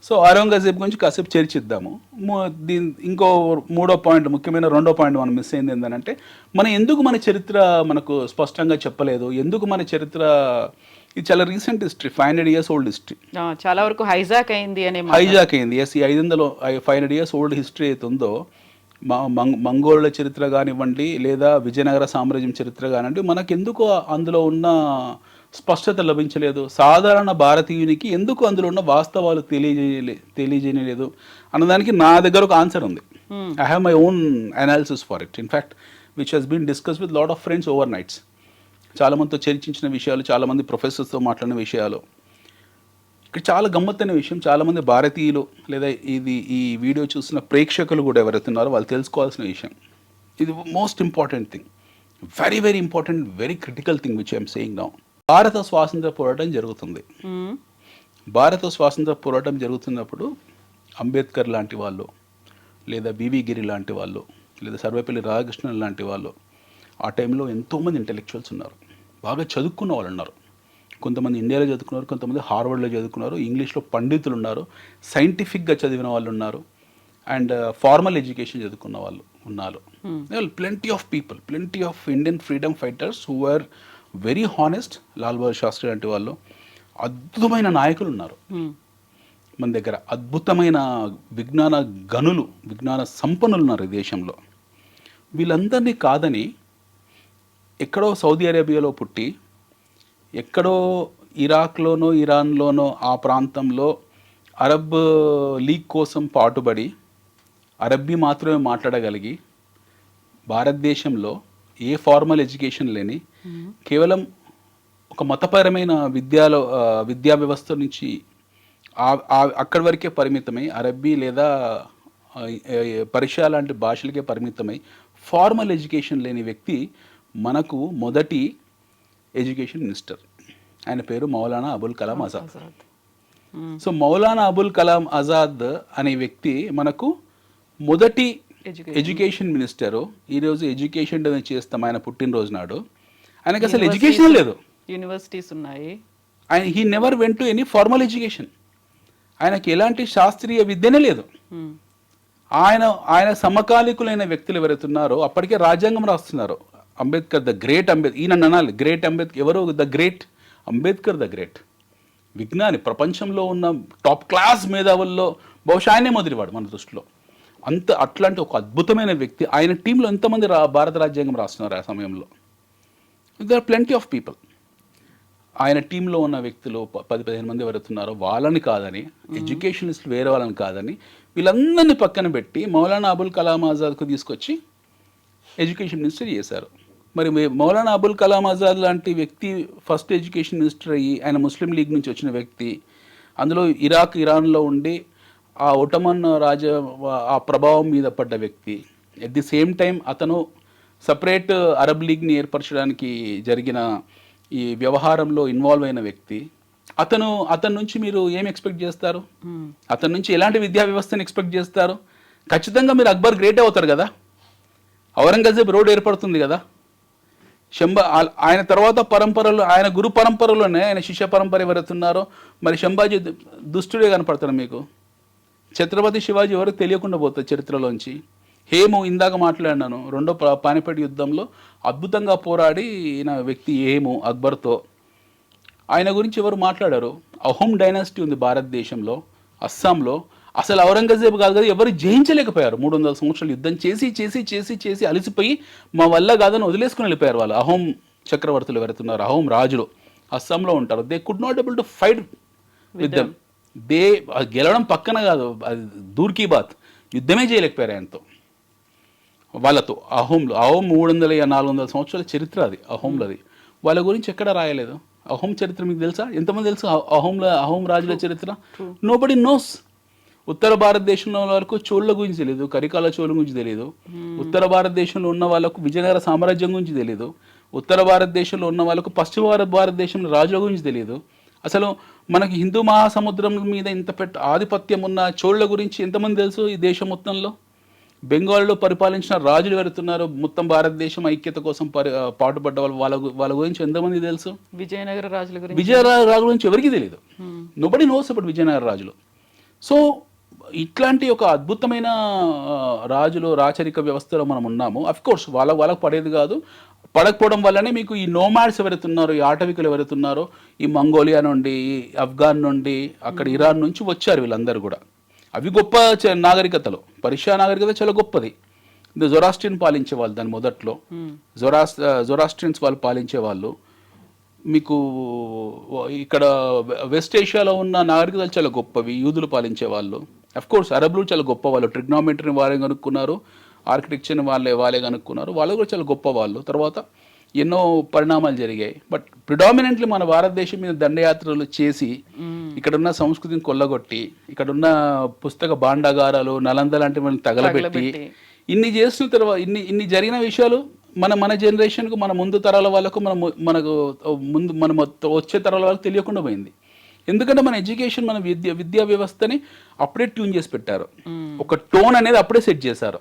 So Aurangzeb గురించి కాసేపు చర్చిద్దాము. దీని ఇంకో మూడో పాయింట్, ముఖ్యమైన రెండో పాయింట్ మనం మిస్ అయింది ఏంటంటే, మనం ఎందుకు మన చరిత్ర మనకు స్పష్టంగా చెప్పలేదు, ఎందుకు మన చరిత్ర ఇది చాలా recent history, 500 years old history, చాలా వరకు హైజాక్ అయింది అనే హైజాక్ అయింది. ఎస్, ఈ 500 years ఓల్డ్ హిస్టరీ అయితే ఉందో, మంగోళ్ళ చరిత్ర కానివ్వండి లేదా విజయనగర సామ్రాజ్యం చరిత్ర కానివ్వండి, మనకెందుకు అందులో ఉన్న స్పష్టత లభించలేదు, సాధారణ భారతీయునికి ఎందుకు అందులో ఉన్న వాస్తవాలు తెలియజేయలేదు అన్నదానికి నా దగ్గర ఒక ఆన్సర్ ఉంది. I have my own analysis for it, in fact which has been discuss with lot of friends over nights. చాలామందితో చర్చించిన విషయాలు, చాలామంది ప్రొఫెసర్స్తో మాట్లాడిన విషయాలు. ఇక్కడ చాలా గమ్మత్తైన విషయం, చాలామంది భారతీయులు లేదా ఈ వీడియో చూసిన ప్రేక్షకులు కూడా ఎవరైతే ఉన్నారో వాళ్ళు తెలుసుకోవాల్సిన విషయం. ఇది most important thing, very very important, very critical thing which I'm saying now. భారత స్వాతంత్ర పోరాటం జరుగుతుంది. భారత స్వాతంత్ర పోరాటం జరుగుతున్నప్పుడు అంబేద్కర్ లాంటి వాళ్ళు లేదా వివి గిరి లాంటి వాళ్ళు లేదా సర్వేపల్లి రాధాకృష్ణన్ లాంటి వాళ్ళు, ఆ టైంలో ఎంతోమంది ఇంటెలెక్చువల్స్ ఉన్నారు, బాగా చదువుకున్న వాళ్ళు ఉన్నారు. కొంతమంది ఇండియాలో చదువుకున్నారు, కొంతమంది హార్వర్డ్లో చదువుకున్నారు, ఇంగ్లీష్లో పండితులు ఉన్నారు, సైంటిఫిక్గా చదివిన వాళ్ళు ఉన్నారు, అండ్ ఫార్మల్ ఎడ్యుకేషన్ చదువుకున్న వాళ్ళు ఉన్నారు. Plenty of people, plenty of Indian freedom fighters who are very honest. Lal Bahadur Shastri లాంటి వాళ్ళు, అద్భుతమైన నాయకులు ఉన్నారు మన దగ్గర, అద్భుతమైన విజ్ఞాన గనులు, విజ్ఞాన సంపన్నులు ఉన్నారు ఈ దేశంలో. వీళ్ళందరినీ కాదని ఎక్కడో సౌదీ అరేబియాలో పుట్టి, ఎక్కడో ఇరాక్లోనో ఇరాన్లోనో ఆ ప్రాంతంలో అరబ్ లీగ్ కోసం పాటుపడి అరబ్బీ మాత్రమే మాట్లాడగలిగి, భారతదేశంలో ఏ ఫార్మల్ ఎడ్యుకేషన్ లేని కేవలం ఒక మతపరమైన విద్యా వ్యవస్థ నుంచి అక్కడి వరకే పరిమితమై, అరబ్బీ లేదా పర్షియా లాంటి భాషలకే పరిమితమై ఫార్మల్ ఎడ్యుకేషన్ లేని వ్యక్తి మనకు మొదటి ఎడ్యుకేషన్ మినిస్టర్. ఆయన పేరు మౌలానా అబుల్ కలాం ఆజాద్. సో మౌలానా అబుల్ కలాం ఆజాద్ అనే వ్యక్తి మనకు మొదటి ఎడ్యుకేషన్ మినిస్టరు. ఈరోజు ఎడ్యుకేషన్ డే చేస్తాం ఆయన పుట్టినరోజు నాడు. ఆయనకి అసలు ఎడ్యుకేషన్ లేదు, యూనివర్సిటీస్ ఉన్నాయి, ఆయన he never went to any formal education. ఆయనకి ఎలాంటి శాస్త్రీయ విద్యనే లేదు. ఆయన సమకాలీకులైన వ్యక్తులు ఎవరైతే ఉన్నారో అప్పటికే రాజ్యాంగం రాస్తున్నారు. అంబేద్కర్ ద గ్రేట్ అంబేద్కర్, ఈయన అనాలి గ్రేట్ అంబేద్కర్. ఎవరు the great Ambedkar? The great విజ్ఞాని, ప్రపంచంలో ఉన్న టాప్ క్లాస్ మేధావుల్లో బహుశా ఆయనే మొదటివాడు మన దృష్టిలో. అట్లాంటి ఒక అద్భుతమైన వ్యక్తి. ఆయన టీంలో ఎంతమంది భారత రాజ్యాంగం రాస్తున్నారు ఆ సమయంలో? They are plenty of people. ఆయన టీంలో ఉన్న వ్యక్తులు 10-15 మంది ఎవరుతున్నారో వాళ్ళని కాదని, ఎడ్యుకేషనిస్ట్ వేరే వాళ్ళని కాదని, వీళ్ళందరినీ పక్కన పెట్టి మౌలానా అబుల్ కలాం ఆజాద్కు తీసుకొచ్చి ఎడ్యుకేషన్ మినిస్టర్ చేశారు. మరి మౌలానా అబుల్ కలాం ఆజాద్ లాంటి వ్యక్తి ఫస్ట్ ఎడ్యుకేషన్ మినిస్టర్ అయ్యి, ఆయన ముస్లిం లీగ్ నుంచి వచ్చిన వ్యక్తి, అందులో ఇరాన్లో ఉండి ఆ ఒటమన్ ఆ ప్రభావం మీద పడ్డ వ్యక్తి. ఎట్ ది సేమ్ టైం అతను సపరేట్ అరబ్ లీగ్ని ఏర్పరచడానికి జరిగిన ఈ వ్యవహారంలో ఇన్వాల్వ్ అయిన వ్యక్తి. అతని నుంచి మీరు ఏం ఎక్స్పెక్ట్ చేస్తారు? అతని నుంచి ఎలాంటి విద్యా వ్యవస్థను ఎక్స్పెక్ట్ చేస్తారు? ఖచ్చితంగా మీరు అక్బర్ గ్రేట్ అవుతారు కదా, ఔరంగజేబ్ రోడ్ ఏర్పడుతుంది కదా. ఆయన తర్వాత పరంపరలు, ఆయన గురు పరంపరలోనే ఆయన శిష్య పరంపర ఎవరైతే ఉన్నారో, మరి శంభాజీ దుష్టుడే కనపడతారు మీకు. ఛత్రపతి శివాజీ ఎవరికి తెలియకుండా పోతుంది చరిత్రలోంచి. హేము ఇందాక మాట్లాడినాను, రెండో పానిపట్ యుద్ధంలో అద్భుతంగా పోరాడి ఈయన వ్యక్తి హేము అక్బర్తో. ఆయన గురించి ఎవరు మాట్లాడారు? అహోం డైనాసిటీ ఉంది భారతదేశంలో, అస్సాంలో. అసలు ఔరంగజేబు కాదు కదా, ఎవరు జయించలేకపోయారు. 300 సంవత్సరాలు యుద్ధం చేసి చేసి చేసి చేసి అలసిపోయి మా వల్ల కాదని వదిలేసుకుని వెళ్ళిపోయారు వాళ్ళు. అహోం చక్రవర్తులు ఎవరుతున్నారు, అహోం రాజులు అస్సాంలో ఉంటారు. They could not able to fight with them. గెలవడం పక్కన కాదు, అది దూర్కీ బాత్, యుద్ధమే చేయలేకపోయారు ఆయనతో వాళ్ళతో. అహోం 300-400 సంవత్సరాల చరిత్ర అది అహోంలది. వాళ్ళ గురించి ఎక్కడ రాయలేదు. అహోం చరిత్ర మీకు తెలుసా? ఎంతమంది తెలుసు అహోం రాజుల చరిత్ర? Nobody nose. ఉత్తర భారతదేశంలో వరకు చోళ్ళ గురించి తెలియదు, కరికాల చోళ గురించి తెలియదు. ఉత్తర భారతదేశంలో ఉన్న వాళ్ళకు విజయనగర సామ్రాజ్యం గురించి తెలియదు. ఉత్తర భారతదేశంలో ఉన్న వాళ్ళకు పశ్చిమ భారతదేశంలో రాజుల గురించి తెలియదు. అసలు మనకి హిందూ మహాసముద్రం మీద ఇంత ఆధిపత్యం ఉన్న చోళ్ళ గురించి ఎంతమంది తెలుసు ఈ దేశం మొత్తంలో? బెంగాల్లో పరిపాలించిన రాజులు ఎవరుతున్నారు, మొత్తం భారతదేశం ఐక్యత కోసం పాటుపడ్డ వాళ్ళ గురించి ఎంతమంది తెలుసు? విజయనగర రాజుల గురించి ఎవరికి తెలియదు. నోబడీ నోస్ అబౌట్ విజయనగర రాజులు. సో ఇట్లాంటి ఒక అద్భుతమైన రాజులు రాచరిక వ్యవస్థలో మనం ఉన్నాము. అఫ్ కోర్స్ వాళ్ళకు పడేది కాదు, పడకపోవడం వల్లనే మీకు ఈ నోమాడ్స్ ఎవరైతున్నారో, ఈ ఆటవికులు ఎవరైతున్నారో, ఈ మంగోలియా నుండి, ఆఫ్ఘాన్ నుండి, అక్కడ ఇరాన్ నుంచి వచ్చారు వీళ్ళందరూ కూడా. అవి గొప్ప నాగరికతలు. పర్షియా నాగరికత చాలా గొప్పది. జొరాస్ట్రియన్ పాలించే వాళ్ళు దాని మొదట్లో, జొరాస్ట్రియన్స్ వాళ్ళు పాలించే వాళ్ళు. మీకు ఇక్కడ వెస్ట్ ఏషియాలో ఉన్న నాగరికతలు చాలా గొప్పవి, యూదులు పాలించే వాళ్ళు. అఫ్ కోర్స్ అరబ్లు చాలా గొప్ప వాళ్ళు, ట్రిగ్నామెట్రీని వాళ్ళే కనుక్కున్నారు, ఆర్కిటెక్చర్ని వాళ్ళే కనుక్కున్నారు, వాళ్ళు కూడా చాలా గొప్ప వాళ్ళు. తర్వాత ఎన్నో పరిణామాలు జరిగాయి. బట్ ప్రిడామినెంట్లీ మన భారతదేశం మీద దండయాత్రలు చేసి ఇక్కడున్న సంస్కృతిని కొల్లగొట్టి, ఇక్కడున్న పుస్తక భాండాగారాలు, నలంద లాంటి వాళ్ళని తగలబెట్టి, ఇన్ని చేసిన తర్వాత ఇన్ని జరిగిన విషయాలు మన జనరేషన్కు, మన ముందు తరాల వాళ్ళకు, మన వచ్చే తరాల వాళ్ళకి తెలియకుండా పోయింది. ఎందుకంటే మన ఎడ్యుకేషన్, మన విద్యా వ్యవస్థని అప్పుడే ట్యూన్ చేసి పెట్టారు. ఒక టోన్ అనేది అప్పుడే సెట్ చేశారు.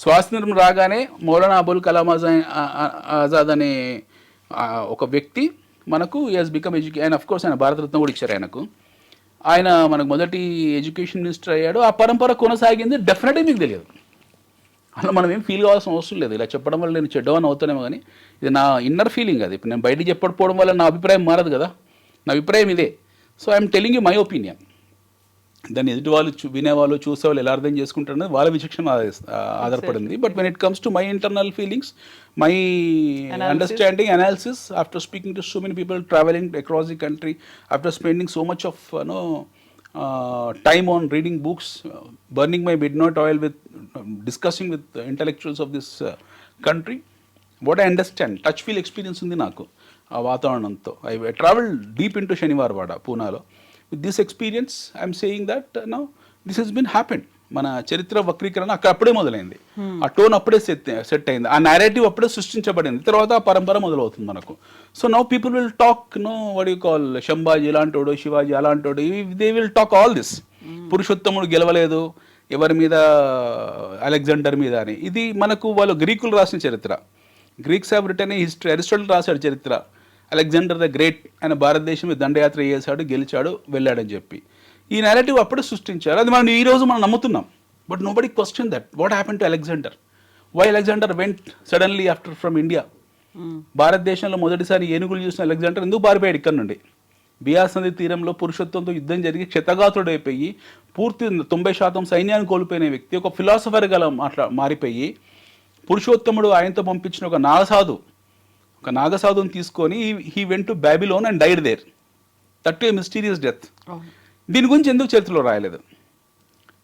స్వాతంత్రం రాగానే మౌలానా అబుల్ కలాం ఆజాద్ అనే ఒక వ్యక్తి మనకు హస్ బికమ్ ఆయన అఫ్ కోర్స్ ఆయన భారతరత్న కూడా ఇచ్చారు ఆయనకు. ఆయన మనకు మొదటి ఎడ్యుకేషన్ మినిస్టర్ అయ్యాడు. ఆ పరంపర కొనసాగింది. డెఫినెట్గా మీకు తెలియదు, అలా మనం ఏం ఫీల్ కావాల్సిన అవసరం లేదు. ఇలా చెప్పడం వల్ల నేను చెడ్డవని అవుతానేమో, కానీ ఇది నా ఇన్నర్ ఫీలింగ్. అది ఇప్పుడు నేను బయటికి చెప్పకపోవడం వల్ల నా అభిప్రాయం మారదు కదా. నా అభిప్రాయం ఇదే. So I'm telling you my opinion. దాన్ని ఎదుటి వాళ్ళు వినేవాళ్ళు, చూసేవాళ్ళు ఎలా అర్థం చేసుకుంటారనేది వాళ్ళ విచక్షణ ఆధారపడింది. But when it comes to my internal feelings, my understanding, analysis, after speaking to so many people, travelling across the country, after spending so much of time on reading books, burning my midnight oil with discussing with intellectuals of this country, what I understand, touch feel experience undi naku aa vatavaranamto. I traveled deep into Shanivarwada, Punalo. With this experience I am saying that now this has been happened. మన చరిత్ర వక్రీకరణ అక్కడ అప్పుడే మొదలైంది. ఆ tone అప్పుడే set అయింది, ఆ నేరేటివ్ అప్పుడే సృష్టించబడింది. తర్వాత ఆ పరంపర మొదలవుతుంది మనకు. So now people will talk, no what you call, Sambhaji ఇలాంటోడు, శివాజీ అలాంటోడు, they will talk all this. పురుషోత్తముడు గెలవలేదు ఎవరి మీద, అలెగ్జాండర్ మీద అని. ఇది మనకు వాళ్ళు గ్రీకులు రాసిన చరిత్ర. Greeks have return A history. Aristotle రాశాడు చరిత్ర, అలెగ్జాండర్ ద గ్రేట్ ఆయన భారతదేశం మీద దండయాత్ర చేశాడు, గెలిచాడు, వెళ్ళాడని చెప్పి. ఈ నేరేటివ్ అప్పుడే సృష్టించారు. అది మనం ఈరోజు మనం నమ్ముతున్నాం. But nobody question that what happen to Alexander, why Alexander went suddenly after from India. భారతదేశంలో మొదటిసారి ఏనుగులు చూసిన అలెగ్జాండర్ ఎందుకు పారిపోయాడు ఇక్కడ నుండి? బియాస్ నది తీరంలో పురుషోత్తంతో యుద్ధం జరిగి క్షతగాత్రుడైపోయి పూర్తి 90% సైన్యాన్ని కోల్పోయిన వ్యక్తి ఒక ఫిలాసఫర్ గల మారిపోయి, పురుషోత్తముడు ఆయనతో పంపించిన ఒక నాగసాధుని తీసుకొని he went to Babylon and died there, that to a mysterious death. దీని గురించి ఎందుకు చరిత్రలో రాయలేదు?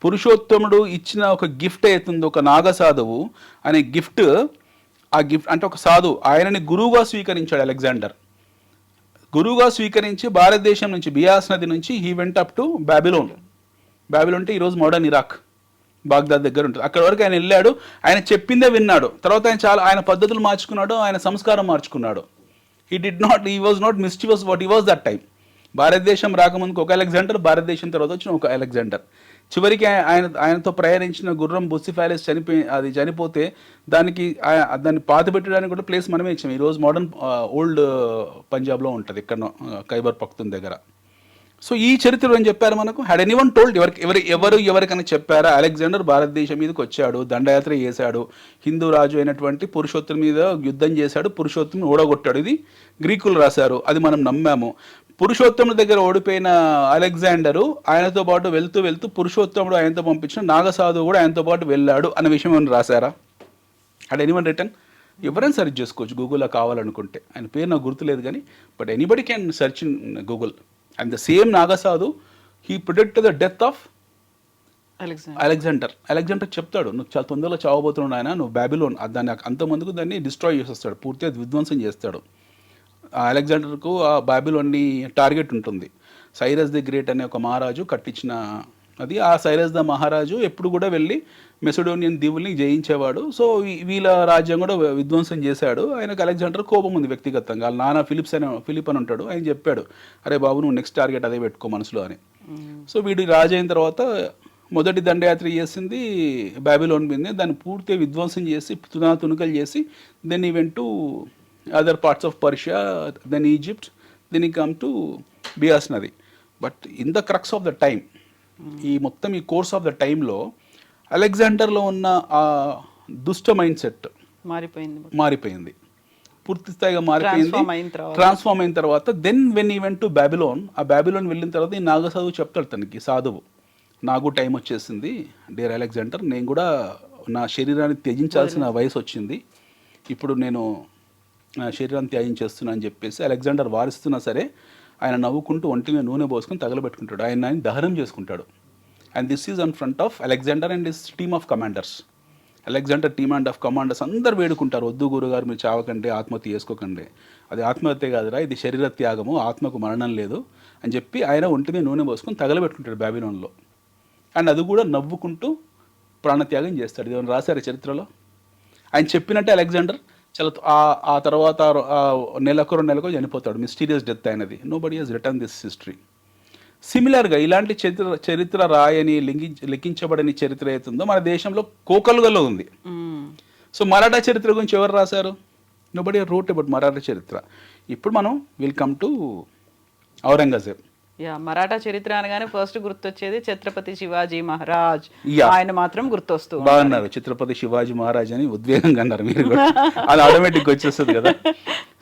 పురుషోత్తముడు ఇచ్చిన ఒక గిఫ్ట్ అవుతుంది, ఒక నాగసాధువు అనే గిఫ్ట్. ఆ గిఫ్ట్ అంటే ఒక సాధువు ఆయనని గురువుగా స్వీకరించాడు అలెగ్జాండర్. గురువుగా స్వీకరించి భారతదేశం నుంచి, బియాస్ నది నుంచి he went up to Babylon. Babylon అంటే ఈరోజు మోడర్న్ ఇరాక్, బాగ్దాద్ దగ్గర ఉంటుంది. అక్కడ వరకు ఆయన వెళ్ళాడు, ఆయన చెప్పిందే విన్నాడు. తర్వాత ఆయన పద్ధతులు మార్చుకున్నాడు, ఆయన సంస్కారం మార్చుకున్నాడు. He was not mischievous what he was that time. భారతదేశం రాకముందుకు ఒక అలెగ్జాండర్, భారతదేశం తర్వాత వచ్చిన ఒక అలెగ్జాండర్. చివరికి ఆయనతో ప్రయాణించిన గుర్రం బుసిఫాలిస్ చనిపోతే దాన్ని పాత పెట్టడానికి కూడా ప్లేస్ మనమే ఇచ్చాం. ఈరోజు మోడర్న్ ఓల్డ్ పంజాబ్లో ఉంటుంది, ఇక్కడ ఖైబర్ పఖ్తూన్ దగ్గర. సో ఈ చరిత్రలో ఏం చెప్పారు మనకు? హ్యాడ్ ఎనీవన్ టోల్డ్, ఎవరికైనా చెప్పారా అలెగ్జాండర్ భారతదేశం మీదకి వచ్చాడు, దండయాత్ర చేశాడు, హిందూ రాజు అయినటువంటి పురుషోత్తముడి మీద యుద్ధం చేశాడు, పురుషోత్తముని ఓడగొట్టాడు? ఇది గ్రీకులు రాశారు, అది మనం నమ్మాము. పురుషోత్తముడి దగ్గర ఓడిపోయిన అలెగ్జాండరు ఆయనతో పాటు వెళ్తూ పురుషోత్తముడు ఆయనతో పంపించిన నాగసాధువు కూడా ఆయనతో పాటు వెళ్ళాడు అన్న విషయం ఏమైనా రాశారా? Had anyone return? ఎవరైనా సెర్చ్ చేసుకోవచ్చు గూగుల్లో కావాలనుకుంటే. ఆయన పేరు నాకు గుర్తులేదు కానీ, but anybody can search in Google. And the same Naga sadhu he predicted the death of Alexander. Alexander చెప్తాడు, నువ్వు చాలా తొందరలో చావబోతున్నాడు ఆయన, నువ్వు బాబిలోన్ దాన్ని అంతమందుకు దాన్ని డిస్ట్రాయ్ చేసేస్తాడు, పూర్తిగా విధ్వంసం చేస్తాడు. అలెగ్జాండర్కు ఆ బాబిలోన్ని టార్గెట్ ఉంటుంది. సైరస్ ది గ్రేట్ అనే ఒక మహారాజు కట్టించిన అది. ఆ సైరస్ ద మహారాజు ఎప్పుడు కూడా వెళ్ళి మెసిడోనియన్ దీవుల్ని జయించేవాడు. సో వీళ్ళ రాజ్యం కూడా విధ్వంసం చేశాడు. ఆయనకు అలెగ్జాండర్ కోపం ఉంది వ్యక్తిగతంగా. వాళ్ళ నాన్న ఫిలిప్ అని ఉంటాడు. ఆయన చెప్పాడు, అరే బాబు నువ్వు నెక్స్ట్ టార్గెట్ అదే పెట్టుకో మనసులో అని. సో వీడు రాజు అయిన తర్వాత మొదటి దండయాత్ర చేసింది బాబిలోన్ మీదనే. దాన్ని పూర్తిగా విధ్వంసం చేసి తునకలు చేసి then he went to other parts of Persia, then Egypt, then he come to Beas నది. But in the crux of the time ఈ మొత్తం ఈ కోర్స్ ఆఫ్ ద టైంలో అలెగ్జాండర్లో ఉన్న ఆ దుష్ట మైండ్ సెట్ మారిపోయింది, పూర్తి స్థాయిగా మారిపోయింది. ట్రాన్స్ఫార్మ్ అయిన తర్వాత then when he went to Babylon, ఆ బ్యాబిలోన్ వెళ్ళిన తర్వాత ఈ నాగసాధువు చెప్తాడు తనకి, సాధువు నాకు టైం వచ్చేసింది డియర్ అలెగ్జాండర్, నేను కూడా నా శరీరాన్ని త్యజించాల్సిన వయసు వచ్చింది, ఇప్పుడు నేను నా శరీరాన్ని త్యాజించేస్తున్నా అని చెప్పేసి అలెగ్జాండర్ వారిస్తున్నా సరే ఆయన నవ్వుకుంటూ ఒంటి మీద నూనె పోసుకొని తగలబెట్టుకుంటాడు, ఆయన దహనం చేసుకుంటాడు. And this is on front of Alexander and his team of commanders. Alexander team and of commanders అందరు వేడుకుంటారు, వద్దు గురుగారు మీరు చావకండి, ఆత్మహత్య చేసుకోకండి, అది ఆత్మహత్య కాదురా, ఇది శరీర త్యాగము, ఆత్మకు మరణం లేదు అని చెప్పి ఆయన ఒంటి మీద నూనె పోసుకొని తగలబెట్టుకుంటాడు బ్యాబిలోన్లో. అండ్ అది కూడా నవ్వుకుంటూ ప్రాణత్యాగం చేస్తాడు. ఇది రాశారు చరిత్రలో. ఆయన చెప్పినట్టే అలెగ్జాండర్ చాలా ఆ తర్వాత నెలకో 2 నెలకో చనిపోతాడు, మిస్టీరియస్ డెత్ అయినది. Nobody has return this history. సిమిలర్గా ఇలాంటి చరిత్ర రాయని లిఖించబడని చరిత్ర అవుతుందో మన దేశంలో కోకలుగలో ఉంది. సో మరాఠా చరిత్ర గురించి ఎవరు రాశారు? Nobody wrote about Maratha చరిత్ర. ఇప్పుడు మనం will come to Aurangzeb. Maratha చరిత్ర అనగానే ఫస్ట్ గుర్తొచ్చేది ఛత్రపతి శివాజీ మహారాజ్, ఆయన మాత్రం గుర్తొస్తూ బాగున్నారు. ఛత్రపతి శివాజీ మహారాజ్ అని ఉద్వేగంగా అన్నారు మీరు కూడా, అది ఆటోమేటిక్ వచ్చేస్తుంది కదా.